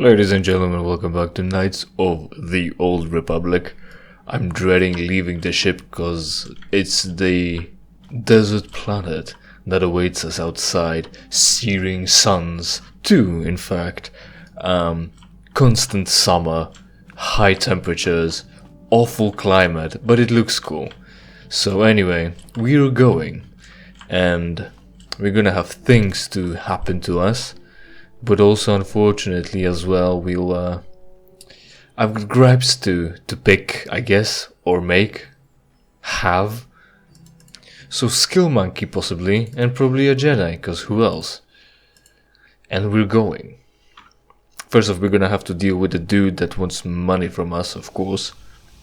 Ladies and gentlemen, welcome back to Knights of the Old Republic. I'm dreading leaving the ship because it's the desert planet that awaits us outside. Searing suns, too, in fact. Constant summer, high temperatures, awful climate, but it looks cool. So anyway, we're going, and we're gonna have things to happen to us. But also, unfortunately, as well, I've got gripes to pick, I guess, or have. So, Skill Monkey, possibly, and probably a Jedi, because who else? And we're going. First off, we're gonna have to deal with the dude that wants money from us, of course.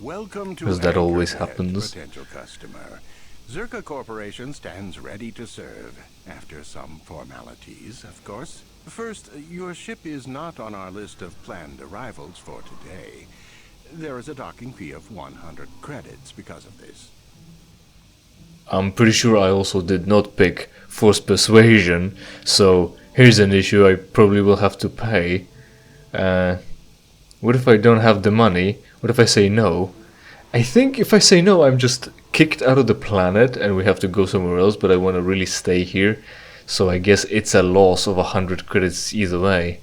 Welcome to because that always Anchorhead, happens. Potential customer. Zerka Corporation stands ready to serve, after some formalities, of course. First, your ship is not on our list of planned arrivals for today. There is a docking fee of 100 credits because of this. I'm pretty sure I also did not pick Force Persuasion, so here's an issue I probably will have to pay. What if I don't have the money? What if I say no? I think if I say no, I'm just kicked out of the planet and we have to go somewhere else, but I want to really stay here. So I guess it's a loss of 100 credits either way.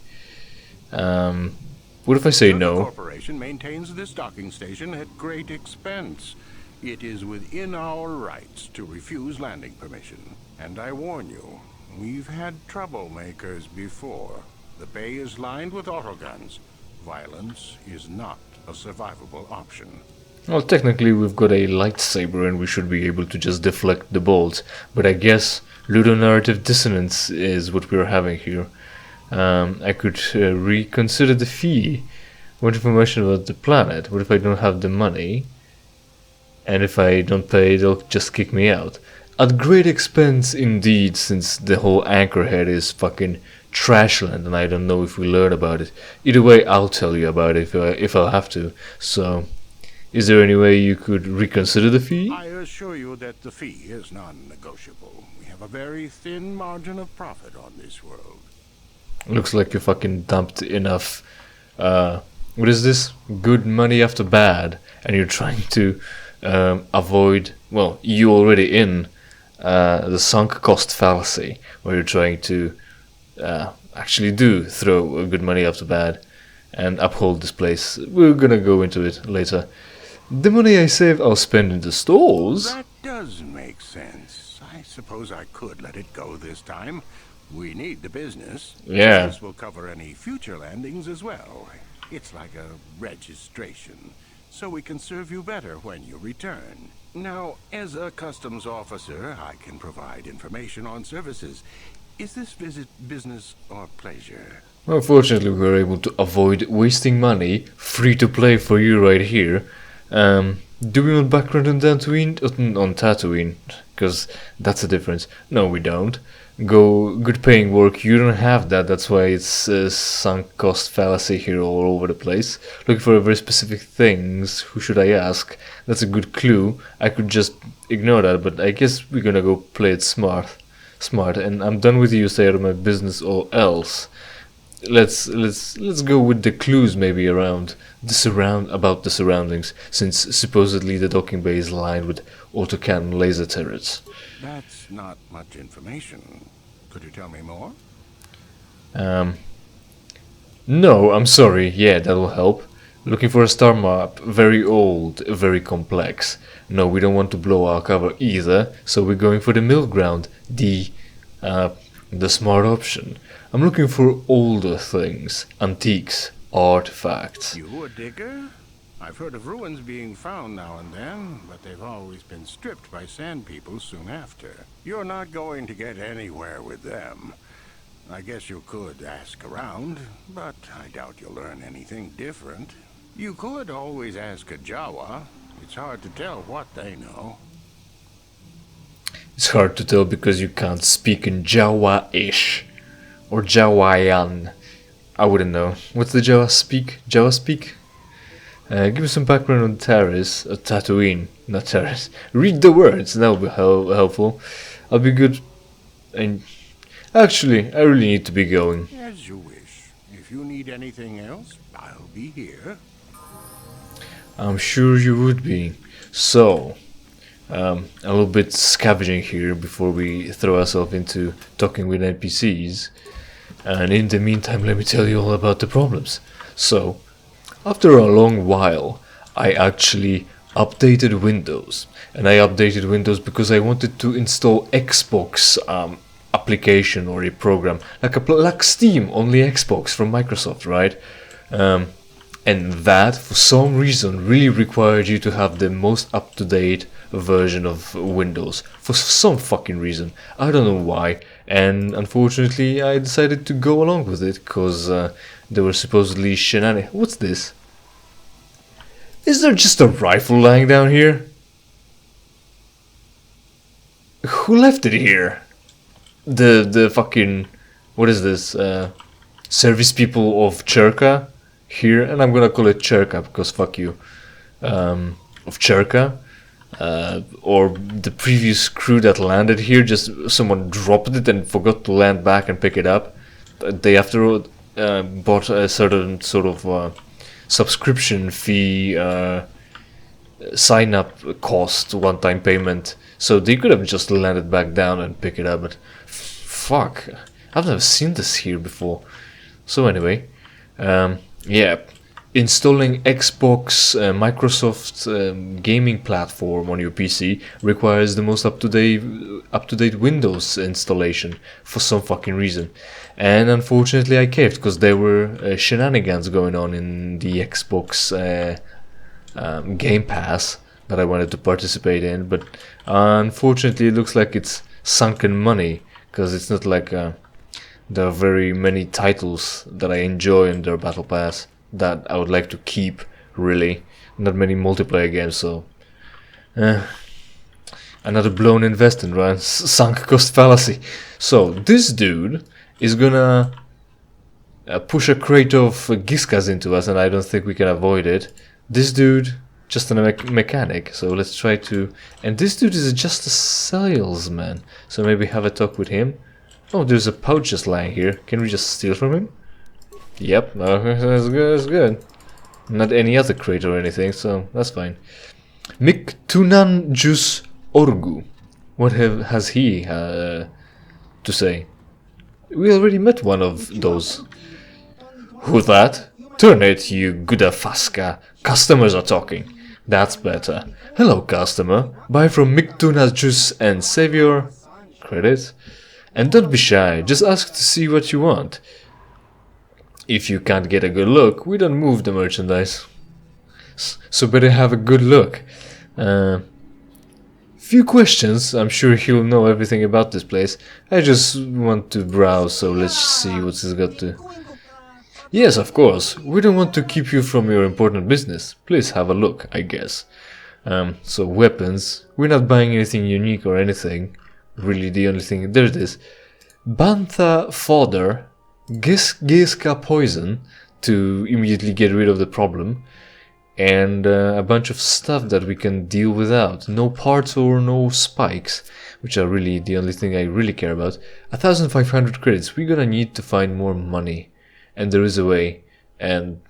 What if I say no? The corporation maintains this docking station at great expense. It is within our rights to refuse landing permission. And I warn you, we've had troublemakers before. The bay is lined with autoguns. Violence is not a survivable option. Well, technically we've got a lightsaber and we should be able to just deflect the bolts, but I guess ludonarrative dissonance is what we're having here. I could reconsider the fee. What information about the planet? What if I don't have the money? And if I don't pay, they'll just kick me out. At great expense indeed, since the whole Anchorhead is fucking trashland and I don't know if we learn about it. Either way, I'll tell you about it if I'll have to. So, is there any way you could reconsider the fee? I assure you that the fee is non-negotiable. We have a very thin margin of profit on this world. Looks like you fucking dumped enough, what is this? Good money after bad, and you're trying to avoid, well, you already in the sunk cost fallacy, where you're trying to actually throw good money after bad and uphold this place. We're gonna go into it later. The money I save, I'll spend in the stores. That does make sense. I suppose I could let it go this time. We need the business. Yeah. This will cover any future landings as well. It's like a registration, so we can serve you better when you return. Now, as a customs officer, I can provide information on services. Is this visit business or pleasure? Well, fortunately, we were able to avoid wasting money. Free to play for you right here. Do we want background on Tatooine? On Tatooine, because that's a difference. No, we don't. Good paying work, you don't have that. That's why it's sunk cost fallacy here all over the place. Looking for very specific things. Who should I ask? That's a good clue. I could just ignore that, but I guess we're gonna go play it smart. And I'm done with you. Stay out of my business or else. Let's go with the clues maybe about the surroundings, since supposedly the docking bay is lined with autocannon laser turrets. That's not much information. Could you tell me more? No, I'm sorry. Yeah, that'll help. Looking for a star map, very old, very complex. No, we don't want to blow our cover either, so we're going for the middle ground, the smart option. I'm looking for older things, antiques, artifacts. You a digger? I've heard of ruins being found now and then, but they've always been stripped by sand people soon after. You're not going to get anywhere with them. I guess you could ask around, but I doubt you'll learn anything different. You could always ask a Jawa. It's hard to tell what they know. It's hard to tell because you can't speak in Jawa-ish. Or Jawayan. I wouldn't know. What's the Jawa speak? Jawa speak? Give me some background on Taris, or Tatooine, not Taris. Read the words, that will be helpful. I'll be good. And actually, I really need to be going. As you wish. If if you need anything else, I'll be here. I'm sure you would be. So, a little bit scavenging here before we throw ourselves into talking with NPCs. And in the meantime, let me tell you all about the problems. So, after a long while, I actually updated Windows. And I updated Windows because I wanted to install Xbox application or a program. Like Steam, only Xbox from Microsoft, right? And that, for some reason, really required you to have the most up-to-date version of Windows. For some fucking reason. I don't know why. And unfortunately, I decided to go along with it, because there were supposedly shenanigans. What's this? Is there just a rifle lying down here? Who left it here? The fucking... What is this? Service people of Cherka? Here, and I'm gonna call it Cherka because fuck you, of Cherka, or the previous crew that landed here, just someone dropped it and forgot to land back and pick it up. They after all bought a certain sort of subscription fee, sign up cost, one-time payment, so they could have just landed back down and pick it up, but fuck, I've never seen this here before. So anyway, yeah, installing Xbox Microsoft gaming platform on your PC requires the most up-to-date Windows installation for some fucking reason. And unfortunately I caved because there were shenanigans going on in the Xbox Game Pass that I wanted to participate in, but unfortunately it looks like it's sunken money, because it's not like there are very many titles that I enjoy in their Battle Pass that I would like to keep, really. Not many multiplayer games, so... another blown investment, right? Sunk cost fallacy. So, this dude is gonna push a crate of Giskas into us, and I don't think we can avoid it. This dude, just a mechanic, so let's try to... And this dude is just a salesman, so maybe have a talk with him. Oh, there's a pouch just lying here. Can we just steal from him? Yep, that's good, that's good. Not any other crate or anything, so that's fine. Miktunan Jus Orgu. What has he to say? We already met one of those. Who that? Turn it, you Gudafaska. Customers are talking. That's better. Hello, customer. Buy from Miktunas Jus and save your credit. And don't be shy, just ask to see what you want. If you can't get a good look, we don't move the merchandise. So better have a good look. Few questions, I'm sure he'll know everything about this place. I just want to browse, so let's see what he's got to... Yes, of course, we don't want to keep you from your important business. Please have a look, I guess. So weapons, we're not buying anything unique or anything. Really, the only thing, there it is. Bantha fodder, Giska poison to immediately get rid of the problem, and a bunch of stuff that we can deal without. No parts or no spikes, which are really the only thing I really care about. 1,500 credits. We're gonna need to find more money, and there is a way, and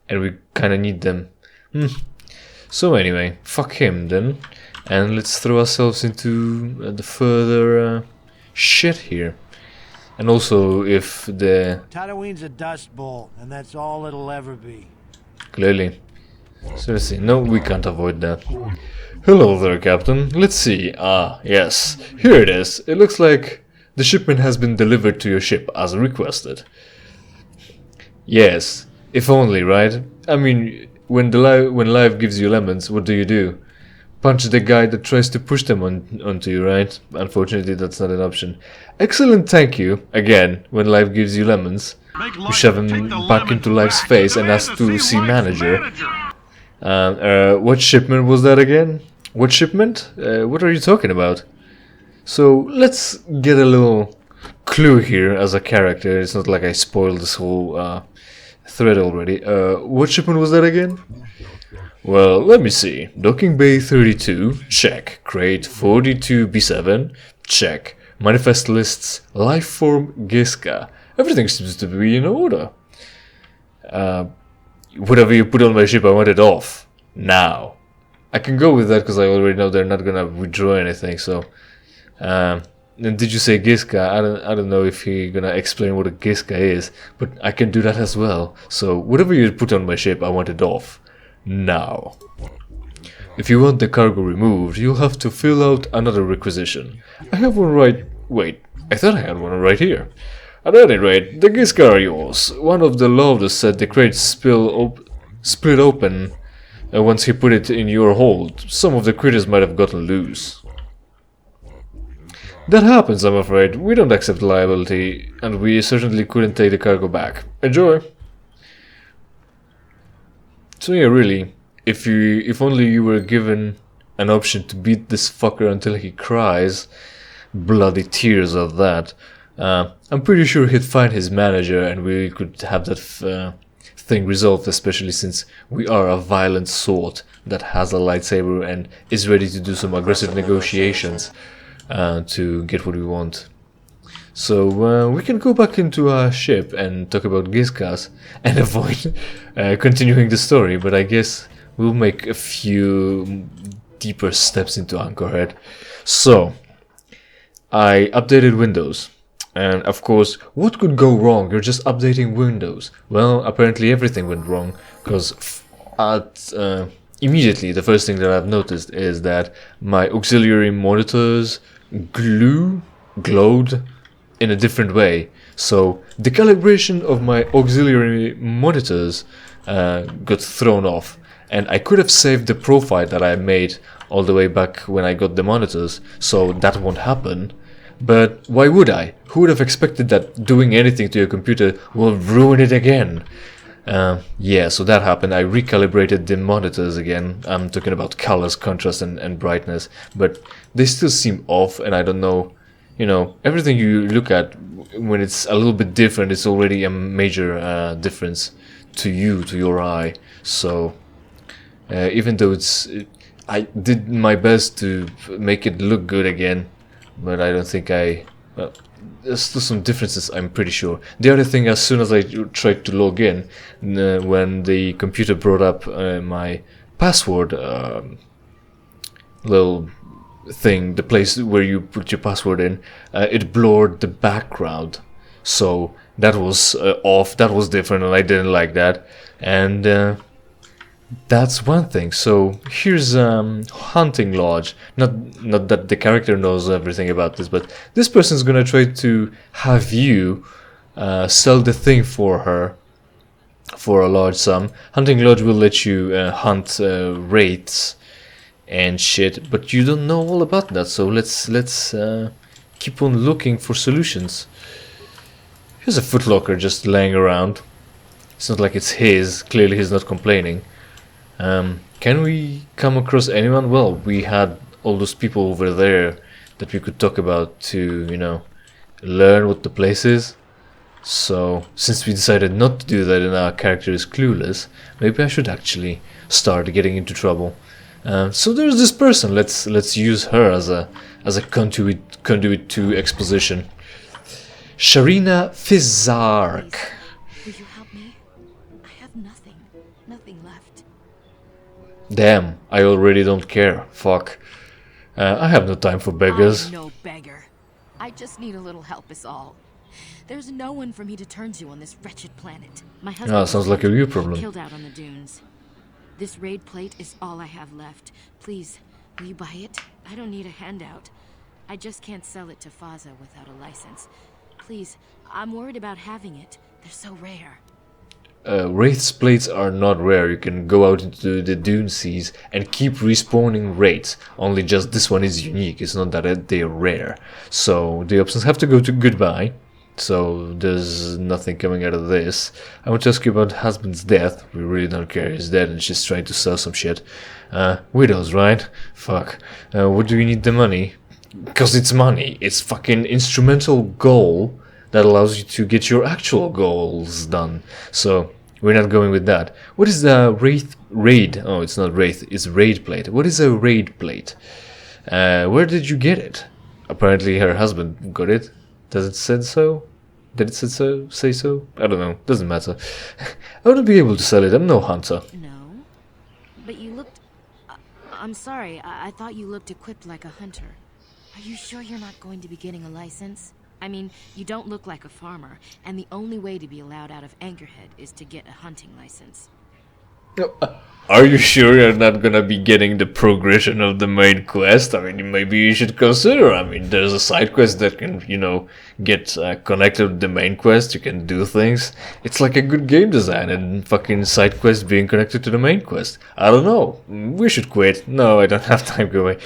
we kind of need them. So anyway, fuck him then. And let's throw ourselves into the further shit here. And also, if the... Tatooine's a dust bowl, and that's all it'll ever be. Clearly. So let's see. No, we can't avoid that. Hello there, Captain. Let's see. Ah, yes. Here it is. It looks like the shipment has been delivered to your ship, as requested. Yes. If only, right? I mean, when life gives you lemons, what do? Punch the guy that tries to push them onto you, right? Unfortunately, that's not an option. Excellent, thank you. Again, when life gives you lemons, you shove him back into life's face and ask to see manager. What shipment was that again? What shipment? What are you talking about? So, let's get a little clue here as a character. It's not like I spoiled this whole thread already. What shipment was that again? Well, let me see. Docking Bay 32, check. Crate 42B7, check. Manifest lists, Lifeform Giska. Everything seems to be in order. Whatever you put on my ship, I want it off. Now. I can go with that because I already know they're not gonna withdraw anything, so... and did you say Giska? I don't know if you're gonna explain what a Giska is, but I can do that as well. So, whatever you put on my ship, I want it off. Now. If you want the cargo removed, you'll have to fill out another requisition. I have one right... Wait, I thought I had one right here. At any rate, the Giska are yours. One of the loaders said the crate split open once he put it in your hold. Some of the critters might have gotten loose. That happens, I'm afraid. We don't accept liability, and we certainly couldn't take the cargo back. Enjoy! So yeah, really, if only you were given an option to beat this fucker until he cries, bloody tears of that, I'm pretty sure he'd find his manager and we could have that thing resolved, especially since we are a violent sort that has a lightsaber and is ready to do some aggressive negotiations to get what we want. So we can go back into our ship and talk about Giskas and avoid continuing the story, but I guess we'll make a few deeper steps into Anchorhead. So, I updated Windows. And of course, what could go wrong? You're just updating Windows. Well, apparently everything went wrong, because immediately the first thing that I've noticed is that my auxiliary monitors glowed in a different way. So the calibration of my auxiliary monitors got thrown off, and I could have saved the profile that I made all the way back when I got the monitors, so that won't happen. But why would I? Who would have expected that doing anything to your computer will ruin it again? Yeah, so that happened. I recalibrated the monitors again. I'm talking about colors, contrast, and brightness, but they still seem off, and I don't know. You know, everything you look at, when it's a little bit different, it's already a major difference to you, to your eye. So, even though I did my best to make it look good again, but I don't think well, there's still some differences, I'm pretty sure. The other thing, as soon as I tried to log in, when the computer brought up my password little thing, the place where you put your password in, it blurred the background. So that was off, that was different, and I didn't like that. And that's one thing. So here's hunting lodge. Not that the character knows everything about this, but this person's gonna try to have you sell the thing for her for a large sum. Hunting lodge will let you hunt wraiths and shit, but you don't know all about that. So let's keep on looking for solutions. Here's a footlocker just laying around. It's not like it's his. Clearly he's not complaining. Can we come across anyone? Well, we had all those people over there that we could talk about to, you know, learn what the place is. So, since we decided not to do that and our character is clueless, maybe I should actually start getting into trouble. So there's this person. Let's use her as a conduit to exposition. Sharina Fizark. Will you help me? I have nothing left. Damn, I already don't care. Fuck. I have no time for beggars. I'm no beggar. I just need a little help is all. There's no one for me to turn to on this wretched planet. My husband Sounds like a real problem. killed out on the dunes. This raid plate is all I have left. Please, will you buy it? I don't need a handout. I just can't sell it to Faza without a license. Please, I'm worried about having it. They're so rare. Wraith's plates are not rare. You can go out into the dune seas and keep respawning wraiths. Only just this one is unique. It's not that they're rare. So the options have to go to goodbye. So there's nothing coming out of this. I want to ask you about husband's death. We really don't care. He's dead and she's trying to sell some shit. Widows, right? Fuck. What do you need the money? Because it's money. It's fucking instrumental goal that allows you to get your actual goals done. So we're not going with that. What is the raid? Oh, it's not wraith. It's raid plate. What is a raid plate? Where did you get it? Apparently her husband got it. Does it say so? Did it say so? I don't know. Doesn't matter. I wouldn't be able to sell it. I'm no hunter. No, but you looked... I'm sorry, I thought you looked equipped like a hunter. Are you sure you're not going to be getting a license? I mean, you don't look like a farmer, and the only way to be allowed out of Anchorhead is to get a hunting license. Are you sure you're not gonna be getting the progression of the main quest? I mean, maybe you should consider. I mean, there's a side quest that can, you know, get connected with the main quest. You can do things. It's like a good game design and fucking side quest being connected to the main quest. I don't know. We should quit. No, I don't have time going.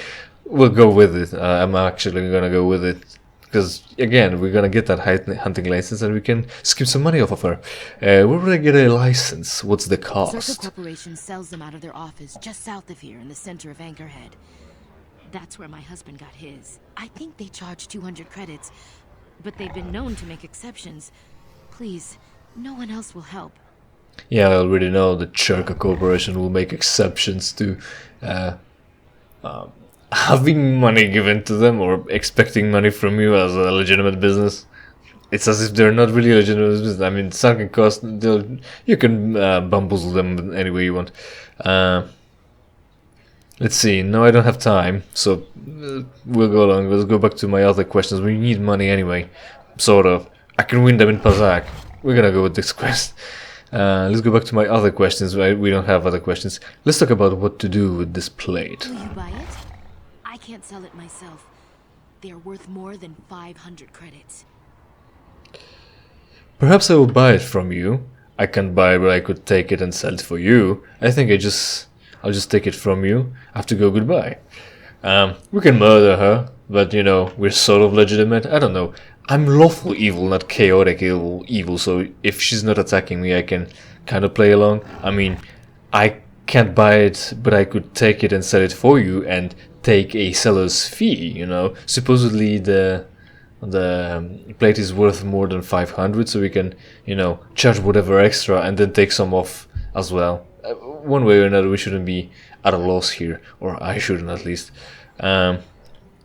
We'll go with it. I'm actually gonna go with it. Because, again, we're gonna get that hunting license and we can skip some money off of her. Where would I get a license? What's the cost? Circle Corporation sells them out of their office just south of here in the center of Anchorhead. That's where my husband got his. I think they charge 200 credits, but they've been known to make exceptions. Please, no one else will help. Yeah, I already know the Circle Corporation will make exceptions to having money given to them or expecting money from you as a legitimate business. It's as if they're not really a legitimate business. I mean, sunken cost, you can bamboozle them any way you want. Let's see, no, I don't have time, so we'll go along. Let's go back to my other questions. We need money anyway, sort of. I can win them in Pazak. We're gonna go with this quest. Let's go back to my other questions. We don't have other questions. Let's talk about what to do with this plate. Will you buy it? I can't sell it myself. They're worth more than 500 credits. Perhaps I will buy it from you. I can't buy it, but I could take it and sell it for you. I think I'll just take it from you. I have to go goodbye. We can murder her, but you know, we're sort of legitimate. I don't know. I'm lawful evil, not chaotic evil, so if she's not attacking me, I can kind of play along. I mean, I can't buy it, but I could take it and sell it for you and take a seller's fee, you know. Supposedly the plate is worth more than 500, so we can, you know, charge whatever extra and then take some off as well. One way or another, we shouldn't be at a loss here, or I shouldn't at least. And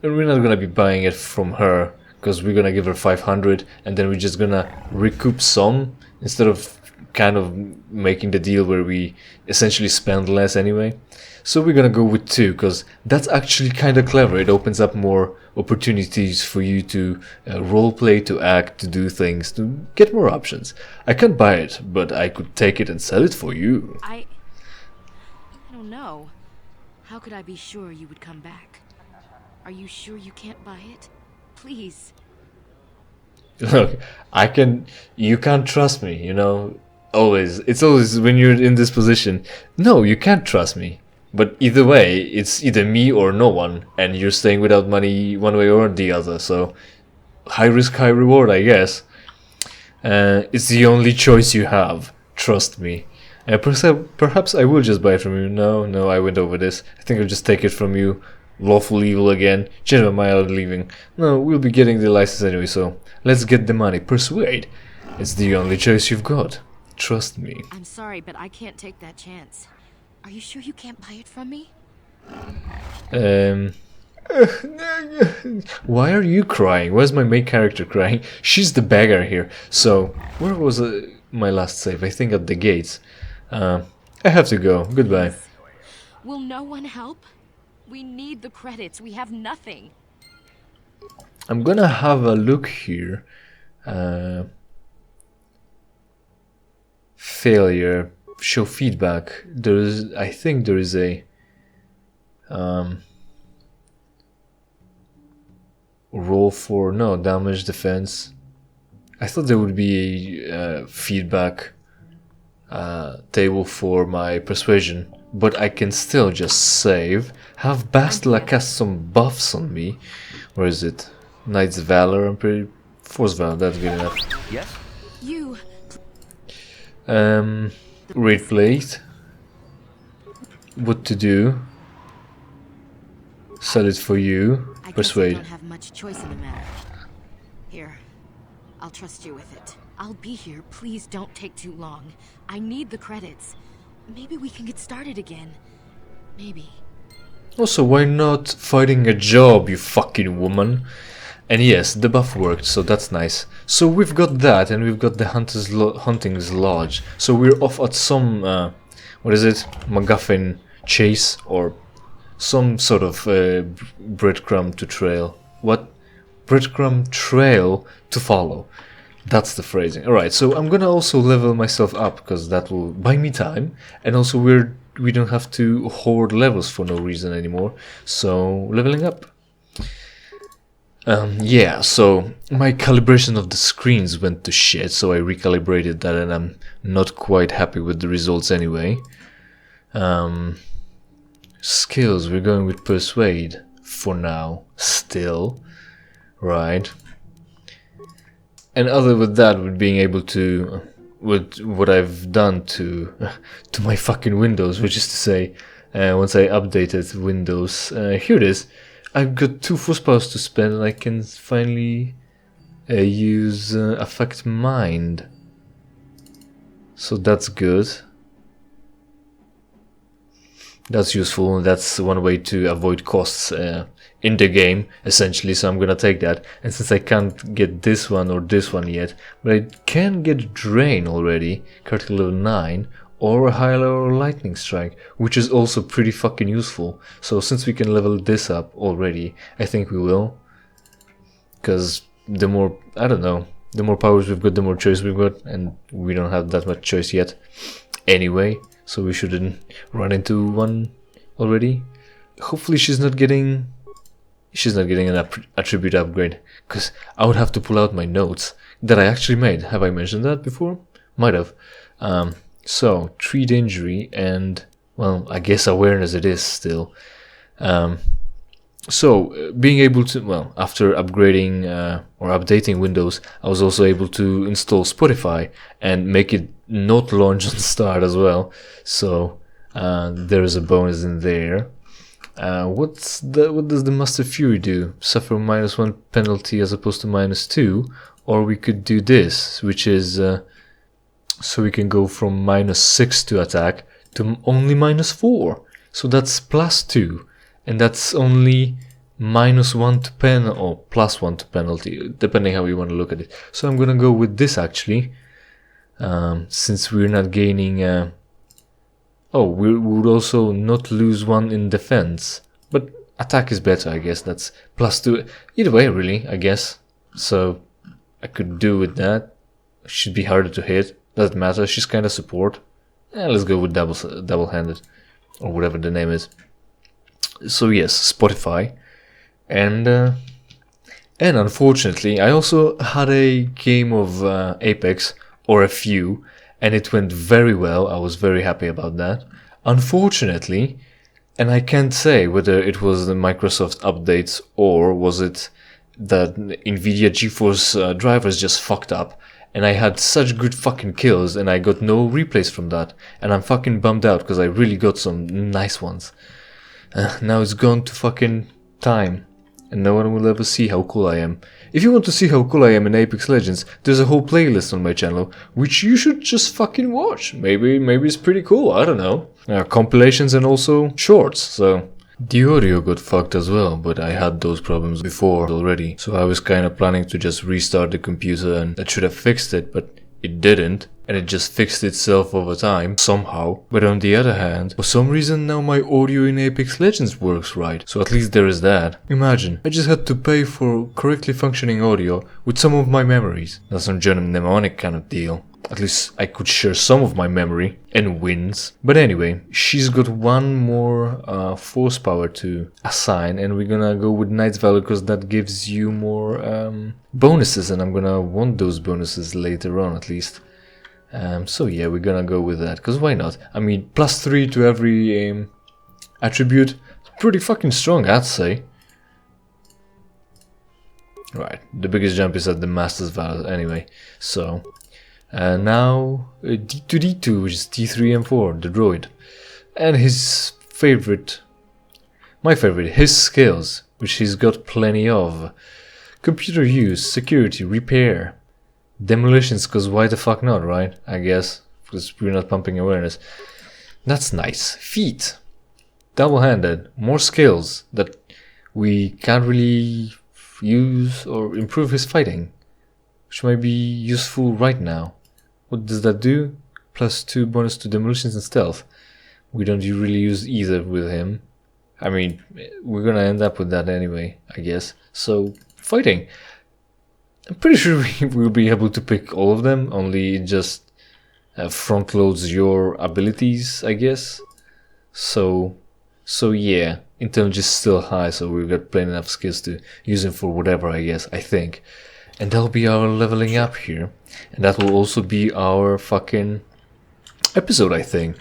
we're not gonna be buying it from her, because we're gonna give her 500 and then we're just gonna recoup some instead of kind of making the deal where we essentially spend less anyway. So we're gonna go with 2, because that's actually kind of clever. It opens up more opportunities for you to roleplay, to act, to do things, to get more options. I can't buy it, but I could take it and sell it for you. I don't know. How could I be sure you would come back? Are you sure you can't buy it? Please. Look, you can't trust me, you know. It's always when you're in this position. No, you can't trust me. But either way, it's either me or no one, and you're staying without money one way or the other, so high risk, high reward, I guess. It's the only choice you have, trust me. Perhaps I will just buy it from you. No, I went over this. I think I'll just take it from you. Lawful evil again. Change my mind out leaving. No, we'll be getting the license anyway, so let's get the money. Persuade. It's the only choice you've got. Trust me. I'm sorry, but I can't take that chance. Are you sure you can't buy it from me? Why are you crying? Where's my main character crying? She's the beggar here. So, where was my last save? I think at the gates. I have to go. Goodbye. Will no one help? We need the credits. We have nothing. I'm gonna have a look here. Failure. Show feedback. I think there is a roll for damage, defense. I thought there would be a feedback table for my persuasion, but I can still just save. Have Bastila cast some buffs on me. Where is it? Knight's Valor. I'm pretty Force Valor. That's good enough. Yes. You. Read plate. What to do? Sell it for you. I guess Persuade. I don't have much choice in the matter. Here, I'll trust you with it. I'll be here. Please don't take too long. I need the credits. Maybe we can get started again. Maybe. Also, why not fighting a job, you fucking woman? And yes, the buff worked, so that's nice. So we've got that, and we've got the Hunting's Lodge. So we're off at some, what is it? MacGuffin chase, or some sort of breadcrumb to trail. What? Breadcrumb trail to follow. That's the phrasing. Alright, so I'm gonna also level myself up, because that will buy me time. And also we don't have to hoard levels for no reason anymore. So, leveling up. Yeah, so my calibration of the screens went to shit, so I recalibrated that, and I'm not quite happy with the results anyway. Skills, we're going with Persuade for now, still, right? And other with that, with being able to, with what I've done to my fucking Windows, which is to say, once I updated Windows, here it is. I've got 2 force powers to spend, and I can finally use Affect Mind. So that's good. That's useful, and that's one way to avoid costs in the game, essentially, so I'm gonna take that. And since I can't get this one or this one yet, but I can get Drain already, critical level 9, or a high level Lightning Strike, which is also pretty fucking useful. So since we can level this up already, I think we will. Because the more, I don't know, the more powers we've got, the more choice we've got, and we don't have that much choice yet anyway, so we shouldn't run into one already. Hopefully she's not getting an attribute upgrade, because I would have to pull out my notes that I actually made. Have I mentioned that before? Might have. So, treat injury and, well, I guess awareness it is still. So, being able to, well, after upgrading or updating Windows, I was also able to install Spotify and make it not launch on start as well. So, there is a bonus in there. What does the Master Fury do? Suffer -1 penalty as opposed to -2, or we could do this, which is so we can go from -6 to attack to only -4. So that's +2, and that's only -1 to pen or +1 to penalty, depending how you want to look at it. So I'm gonna go with this actually, since we're not gaining. Oh, we would also not lose 1 in defense, but attack is better, I guess. That's +2. Either way, really, I guess. So I could do with that. Should be harder to hit. Doesn't matter. She's kind of support. Let's go with double-handed, or whatever the name is. So yes, Spotify, and unfortunately, I also had a game of Apex, or a few. And it went very well. I was very happy about that. Unfortunately, and I can't say whether it was the Microsoft updates or was it that Nvidia GeForce drivers just fucked up, and I had such good fucking kills and I got no replays from that, and I'm fucking bummed out because I really got some nice ones. Now it's gone to fucking time, and no one will ever see how cool I am. If you want to see how cool I am in Apex Legends, there's a whole playlist on my channel, which you should just fucking watch. Maybe it's pretty cool, I don't know. Compilations and also shorts, so... The audio got fucked as well, but I had those problems before already, so I was kinda planning to just restart the computer, and that should have fixed it, but it didn't. And it just fixed itself over time, somehow. But on the other hand, for some reason now my audio in Apex Legends works right. So at least there is that. Imagine, I just had to pay for correctly functioning audio with some of my memories. That's some German mnemonic kind of deal. At least I could share some of my memory and wins. But anyway, she's got 1 more force power to assign, and we're gonna go with Knight's Valor because that gives you more bonuses, and I'm gonna want those bonuses later on at least. So yeah, we're gonna go with that, because why not? I mean, +3 to every attribute, pretty fucking strong, I'd say. Right, the biggest jump is at the Master's Valor anyway, so... now, D2D2, which is T3 and 4, the droid. And his favorite... My favorite, his skills, which he's got plenty of. Computer use, security, repair. Demolitions, because why the fuck not, right? I guess, because we're not pumping awareness. That's nice. Feet. Double-handed. More skills that we can't really use or improve his fighting, which might be useful right now. What does that do? +2 bonus to demolitions and stealth. We don't really use either with him. I mean, we're gonna end up with that anyway, I guess. So, fighting. I'm pretty sure we will be able to pick all of them, only it just front loads your abilities, I guess. So yeah, intelligence is still high, so we've got plenty enough skills to use him for whatever, I guess, I think. And that'll be our leveling up here. And that will also be our fucking episode, I think.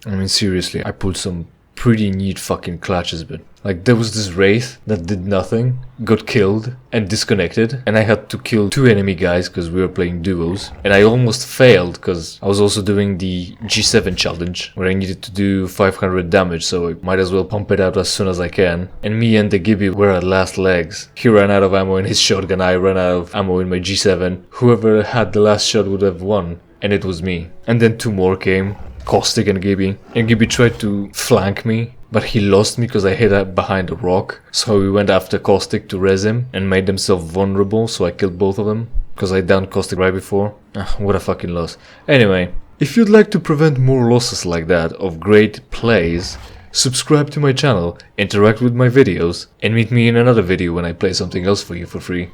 I mean, seriously, I pulled some pretty neat fucking clutches, but like there was this wraith that did nothing, got killed and disconnected, and I had to kill 2 enemy guys because we were playing duos, and I almost failed because I was also doing the G7 challenge where I needed to do 500 damage, so I might as well pump it out as soon as I can. And me and the Gibby were at last legs. He ran out of ammo in his shotgun, I ran out of ammo in my G7. Whoever had the last shot would have won, and it was me. And then 2 more came, Caustic and Gibby. And Gibby tried to flank me, but he lost me because I hid up behind a rock. So we went after Caustic to res him and made himself vulnerable, so I killed both of them. Because I downed Caustic right before. What a fucking loss. Anyway, if you'd like to prevent more losses like that of great plays, subscribe to my channel, interact with my videos, and meet me in another video when I play something else for you for free.